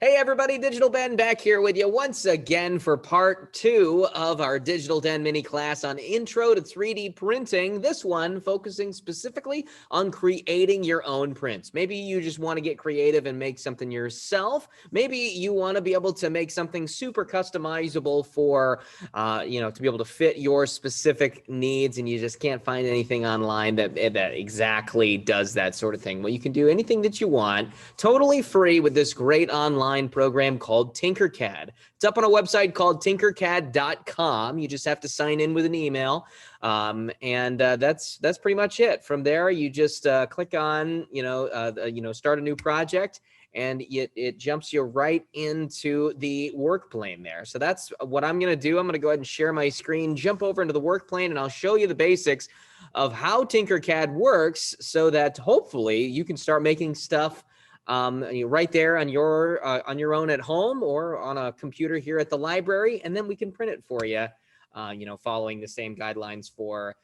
Hey everybody, Digital Ben back here with you once again for part 2 of our Digital Den mini class on Intro to 3D Printing. This one focusing specifically on creating your own prints. Maybe you just want to get creative and make something yourself. Maybe you want to be able to make something super customizable for, to be able to fit your specific needs, and you just can't find anything online that exactly does that sort of thing. Well, you can do anything that you want, totally free with this great online program called Tinkercad. It's up on a website called Tinkercad.com. You just have to sign in with an email, and that's pretty much it. From there, you just click on start a new project, and it jumps you right into the work plane there. So that's what I'm going to do. I'm going to go ahead and share my screen, jump over into the work plane, and I'll show you the basics of how Tinkercad works so that hopefully you can start making stuff right there on your own at home or on a computer here at the library, and then we can print it for you, following the same guidelines for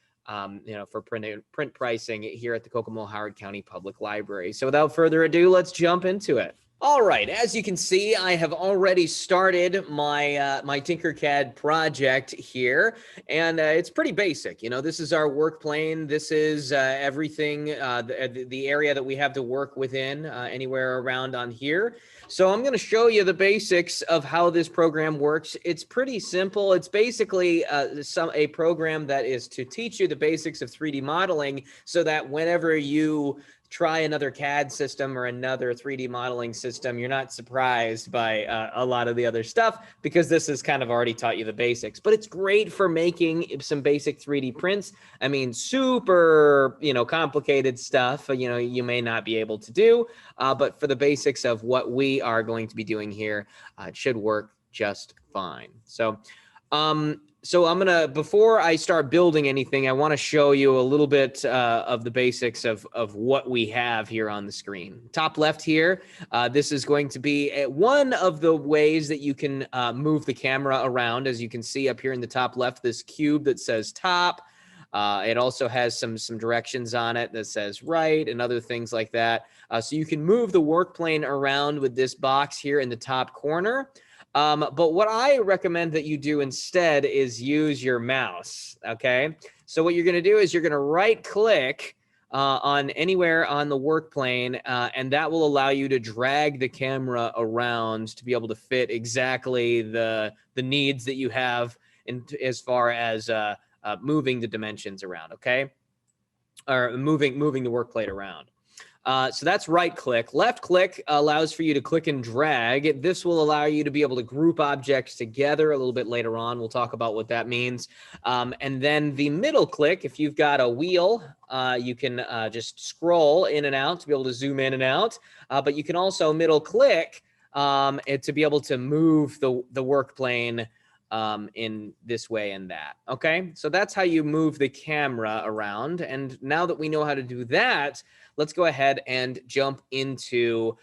print pricing here at the Kokomo-Howard County Public Library. So without further ado, let's jump into it. All right, as you can see, I have already started my my Tinkercad project here, and it's pretty basic. This is our work plane. This is everything, the area that we have to work within, anywhere around on here. So I'm going to show you the basics of how this program works. It's pretty simple. It's basically a program that is to teach you the basics of 3D modeling so that whenever you try another CAD system or another 3D modeling system, you're not surprised by a lot of the other stuff, because this has kind of already taught you the basics. But it's great for making some basic 3D prints. I mean, super, complicated stuff, you may not be able to do, but for the basics of what we are going to be doing here, it should work just fine. So before I start building anything, I want to show you a little bit of the basics of what we have here on the screen. Top left here, this is going to be one of the ways that you can move the camera around. As you can see up here in the top left, this cube that says top. It also has some directions on it that says right and other things like that. So you can move the work plane around with this box here in the top corner. But what I recommend that you do instead is use your mouse, okay? So what you're going to do is you're going to right-click on anywhere on the work plane, and that will allow you to drag the camera around to be able to fit exactly the needs that you have as far as moving the dimensions around, okay? Or moving the work plate around. So that's right click. Left click allows for you to click and drag. This will allow you to be able to group objects together a little bit later on. We'll talk about what that means. And then the middle click, if you've got a wheel, you can just scroll in and out to be able to zoom in and out. But you can also middle click to be able to move the work plane in this way and that. Okay, so that's how you move the camera around. And now that we know how to do that, let's go ahead and jump into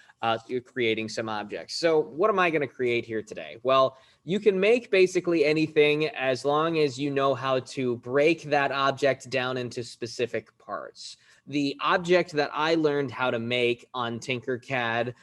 creating some objects. So what am I going to create here today? Well, you can make basically anything as long as you know how to break that object down into specific parts. The object that I learned how to make on Tinkercad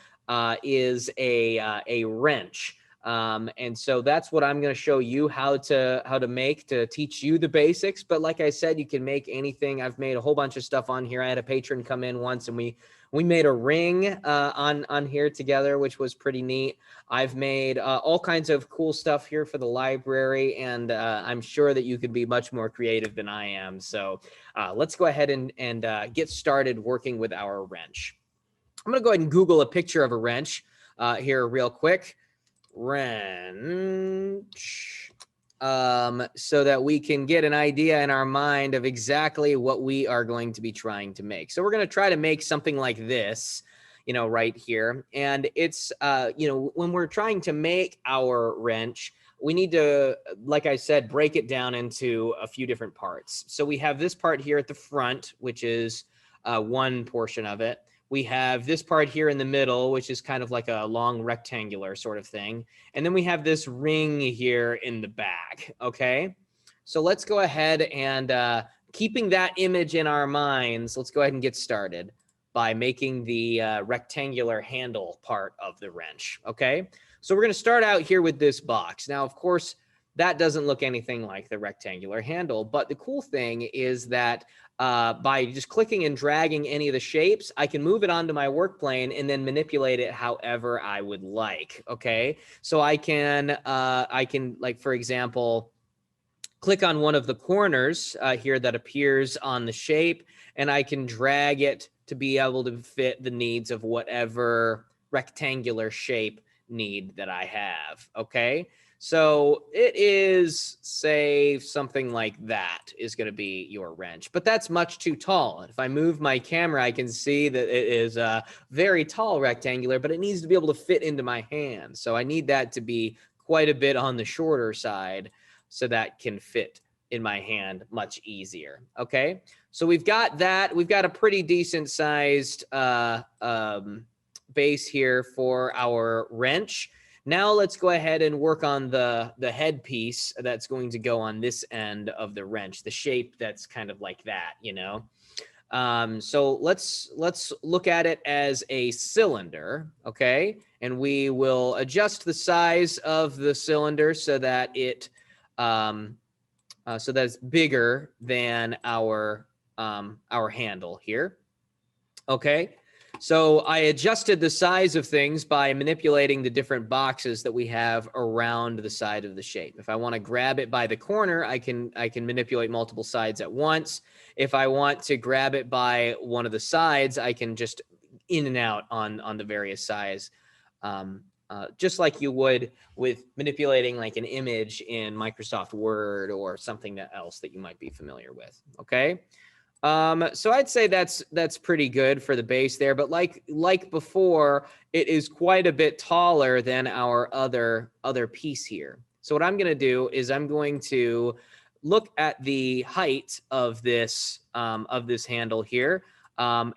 is a wrench. And so that's what I'm going to show you how to make, to teach you the basics. But like I said, you can make anything. I've made a whole bunch of stuff on here. I had a patron come in once and we made a ring on here together, which was pretty neat. I've made all kinds of cool stuff here for the library, and I'm sure that you could be much more creative than I am. So let's go ahead and get started working with our wrench. I'm going to go ahead and Google a picture of a wrench here real quick. Wrench, so that we can get an idea in our mind of exactly what we are going to be trying to make. So we're going to try to make something like this, right here. And it's, when we're trying to make our wrench, we need to, like I said, break it down into a few different parts. So we have this part here at the front, which is one portion of it. We have this part here in the middle, which is kind of like a long rectangular sort of thing. And then we have this ring here in the back, okay? So let's go ahead and keeping that image in our minds, let's go ahead and get started. by making the rectangular handle part of the wrench, okay? So we're gonna start out here with this box. Now, of course, that doesn't look anything like the rectangular handle, but the cool thing is that by just clicking and dragging any of the shapes, I can move it onto my work plane and then manipulate it however I would like, okay? So I can like, for example, click on one of the corners here that appears on the shape, and I can drag it to be able to fit the needs of whatever rectangular shape need that I have, okay? So it is, say, something like that is going to be your wrench, but that's much too tall. If I move my camera, I can see that it is a very tall rectangular, but it needs to be able to fit into my hand. So I need that to be quite a bit on the shorter side so that can fit in my hand much easier, okay? So we've got that. We've got a pretty decent sized base here for our wrench. Now let's go ahead and work on the headpiece that's going to go on this end of the wrench, the shape that's kind of like that, you know? So let's look at it as a cylinder, okay? And we will adjust the size of the cylinder so that it so that's bigger than our handle here. Okay, so I adjusted the size of things by manipulating the different boxes that we have around the side of the shape. If I want to grab it by the corner, I can manipulate multiple sides at once. If I want to grab it by one of the sides, I can just in and out on the various sides. Just like you would with manipulating like an image in Microsoft Word or something else that you might be familiar with, okay? So I'd say that's pretty good for the base there, but like before, it is quite a bit taller than our other piece here. So what I'm gonna do is I'm going to look at the height of this handle here. And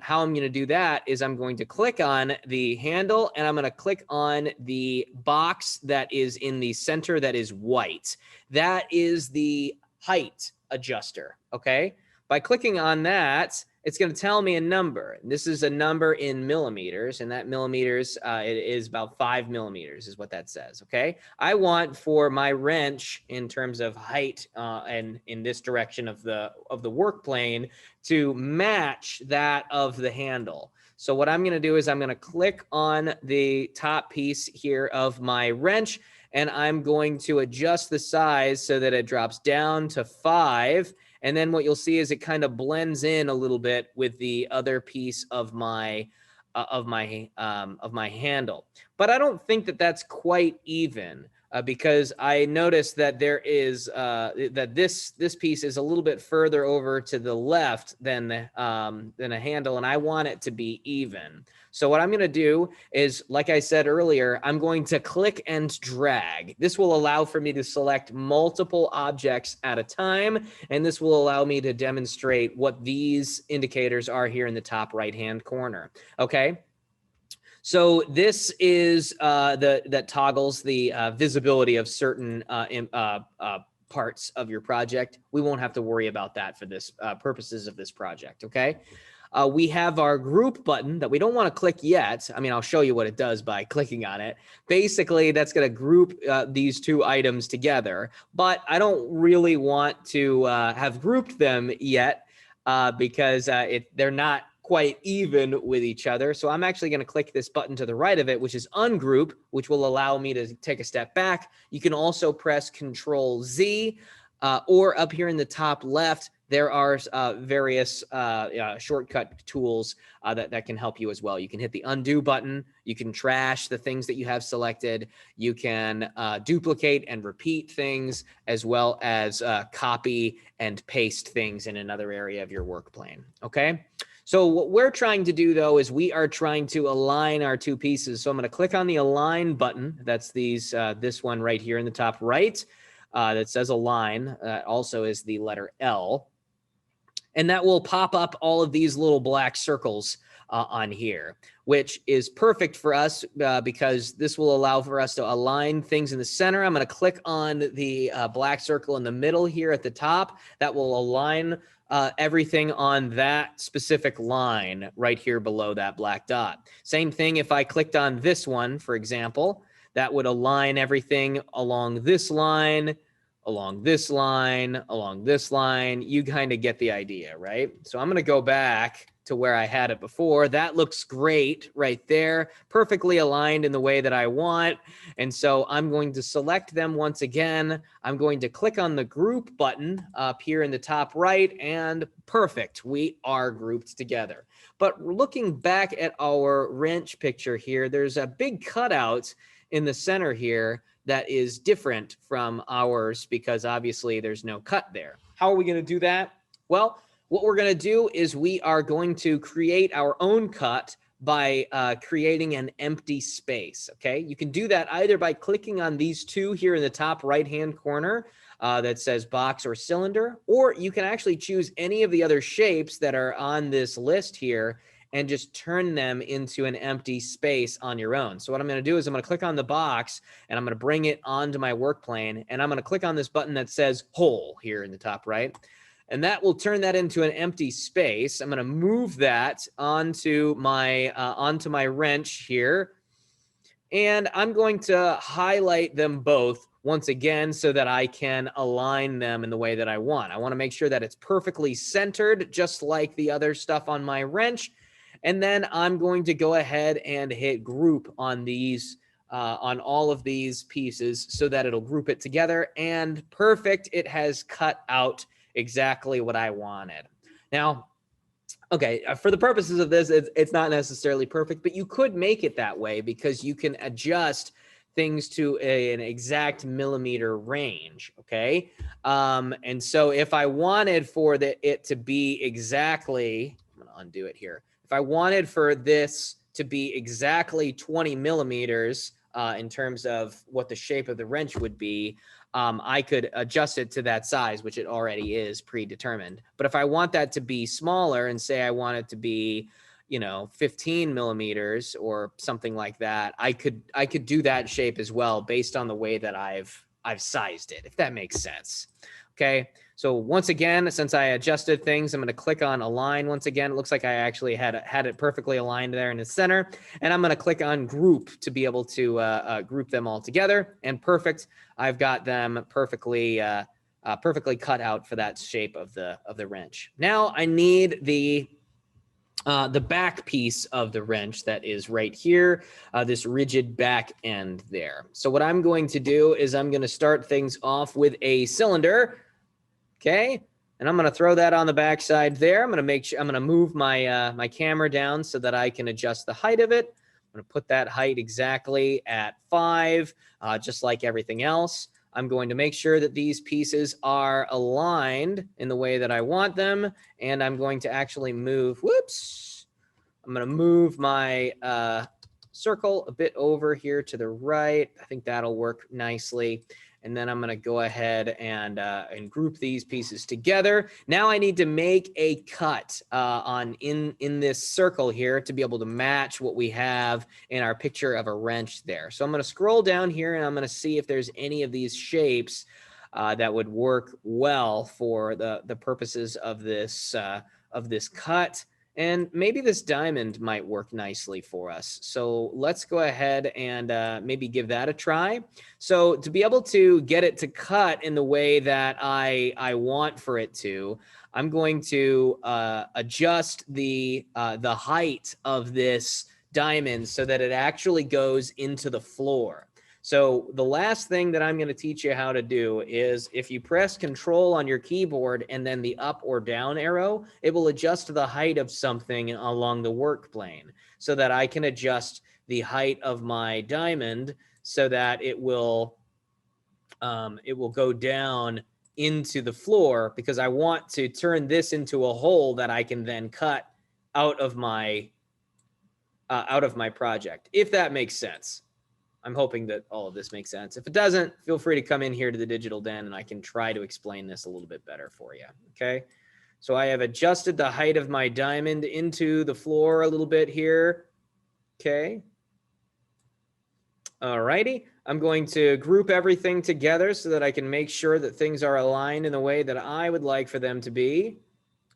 how I'm going to do that is I'm going to click on the handle and I'm going to click on the box that is in the center that is white. That is the height adjuster, okay? By clicking on that, it's going to tell me a number. This is a number in millimeters, and that millimeters, it is about 5 millimeters is what that says, okay? I want for my wrench in terms of height and in this direction of the work plane to match that of the handle. So what I'm going to do is I'm going to click on the top piece here of my wrench, and I'm going to adjust the size so that it drops down to 5. And then what you'll see is it kind of blends in a little bit with the other piece of my handle. But I don't think that that's quite even because I noticed that there is that this piece is a little bit further over to the left than a handle, and I want it to be even. So what I'm going to do is, like I said earlier, I'm going to click and drag. This will allow for me to select multiple objects at a time, and this will allow me to demonstrate what these indicators are here in the top right-hand corner. Okay. So this is that toggles the visibility of certain parts of your project. We won't have to worry about that for this purposes of this project, okay? We have our group button that we don't want to click yet. I mean, I'll show you what it does by clicking on it. Basically, that's going to group these two items together, but I don't really want to have grouped them yet because they're not quite even with each other. So I'm actually going to click this button to the right of it, which is ungroup, which will allow me to take a step back. You can also press Control Z or up here in the top left, there are various shortcut tools that can help you as well. You can hit the undo button. You can trash the things that you have selected. You can duplicate and repeat things, as well as copy and paste things in another area of your work plane. Okay. So what we're trying to do, though, is we are trying to align our two pieces. So I'm going to click on the Align button. That's this one right here in the top right that says Align. Also is the letter L. And that will pop up all of these little black circles on here, which is perfect for us because this will allow for us to align things in the center. I'm going to click on the black circle in the middle here at the top. That will align everything on that specific line right here below that black dot. Same thing if I clicked on this one, for example, that would align everything along this line, along this line, along this line. You kind of get the idea, right? So I'm going to go back to where I had it before. That looks great right there, perfectly aligned in the way that I want. And so I'm going to select them once again. I'm going to click on the group button up here in the top right, and perfect. We are grouped together. But looking back at our wrench picture here, there's a big cutout in the center here that is different from ours because obviously there's no cut there. How are we going to do that? Well, what we're going to do is we are going to create our own cut by creating an empty space, okay? You can do that either by clicking on these two here in the top right-hand corner that says box or cylinder, or you can actually choose any of the other shapes that are on this list here and just turn them into an empty space on your own. So what I'm going to do is I'm going to click on the box and I'm going to bring it onto my work plane, and I'm going to click on this button that says hole here in the top right. And that will turn that into an empty space. I'm going to move that onto my wrench here. And I'm going to highlight them both once again so that I can align them in the way that I want. I want to make sure that it's perfectly centered, just like the other stuff on my wrench. And then I'm going to go ahead and hit group on these, on all of these pieces so that it'll group it together. And perfect, it has cut out exactly what I wanted. Now, okay, for the purposes of this, it's not necessarily perfect, but you could make it that way because you can adjust things to an exact millimeter range, okay? And so if I wanted for it to be exactly, I'm gonna undo it here. If I wanted for this to be exactly 20 millimeters in terms of what the shape of the wrench would be, I could adjust it to that size, which it already is predetermined. But if I want that to be smaller and say I want it to be, 15 millimeters or something like that, I could do that shape as well based on the way that I've sized it, if that makes sense. Okay, so once again, since I adjusted things, I'm going to click on align once again. It looks like I actually had it perfectly aligned there in the center. And I'm going to click on group to be able to group them all together. And perfect, I've got them perfectly cut out for that shape of the wrench. Now I need the back piece of the wrench that is right here, this rigid back end there. So what I'm going to do is I'm going to start things off with a cylinder. Okay, and I'm going to throw that on the back side there. I'm going to move my my camera down so that I can adjust the height of it. I'm going to put that height exactly at 5, just like everything else. I'm going to make sure that these pieces are aligned in the way that I want them, and I'm going to actually move. Whoops! I'm going to move my circle a bit over here to the right. I think that'll work nicely. And then I'm going to go ahead and group these pieces together. Now I need to make a cut in this circle here to be able to match what we have in our picture of a wrench there. So I'm going to scroll down here and I'm going to see if there's any of these shapes that would work well for the purposes of this cut. And maybe this diamond might work nicely for us. So let's go ahead and maybe give that a try. So to be able to get it to cut in the way that I want for it to, I'm going to adjust the height of this diamond so that it actually goes into the floor. So the last thing that I'm going to teach you how to do is if you press Control on your keyboard and then the up or down arrow, it will adjust the height of something along the work plane so that I can adjust the height of my diamond so that it will go down into the floor because I want to turn this into a hole that I can then cut out of my project, if that makes sense. I'm hoping that all of this makes sense. If it doesn't, feel free to come in here to the Digital Den and I can try to explain this a little bit better for you, okay? So I have adjusted the height of my diamond into the floor a little bit here. Okay. All righty. I'm going to group everything together so that I can make sure that things are aligned in the way that I would like for them to be.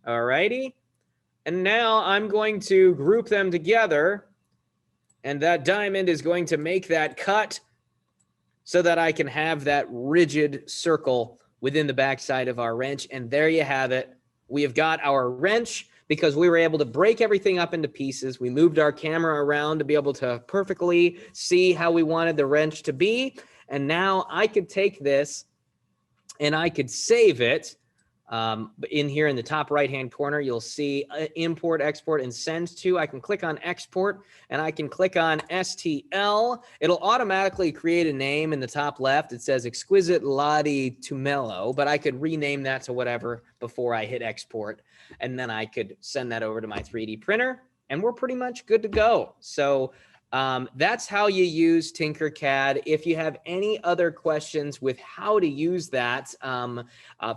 All righty. And now I'm going to group them together, and that diamond is going to make that cut so that I can have that rigid circle within the backside of our wrench. And there you have it. We have got our wrench because we were able to break everything up into pieces. We moved our camera around to be able to perfectly see how we wanted the wrench to be. And now I could take this and I could save it. In here in the top right-hand corner, you'll see import, export, and send to. I can click on export, and I can click on STL. It'll automatically create a name in the top left. It says Exquisite Lottie Tumelo, but I could rename that to whatever before I hit export, and then I could send that over to my 3D printer, and we're pretty much good to go. So that's how you use Tinkercad. If you have any other questions with how to use that,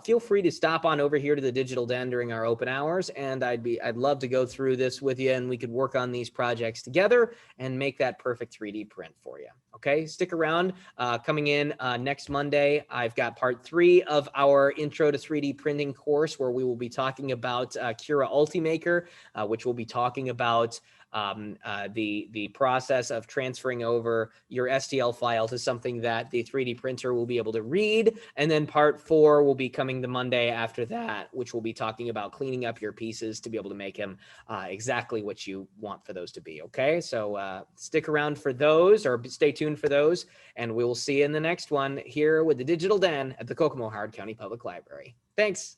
feel free to stop on over here to the Digital Den during our open hours, and I'd love to go through this with you, and we could work on these projects together and make that perfect 3D print for you. Okay, stick around. Coming in next Monday, I've got part 3 of our Intro to 3D Printing course, where we will be talking about Cura Ultimaker, which will be talking about the process of transferring over your STL file to something that the 3D printer will be able to read. And then part 4 will be coming the Monday after that, which will be talking about cleaning up your pieces to be able to make them exactly what you want for those to be. Okay, so stick around for those, or stay tuned for those, and we will see you in the next one here with the Digital Den at the Kokomo-Howard County Public Library. Thanks.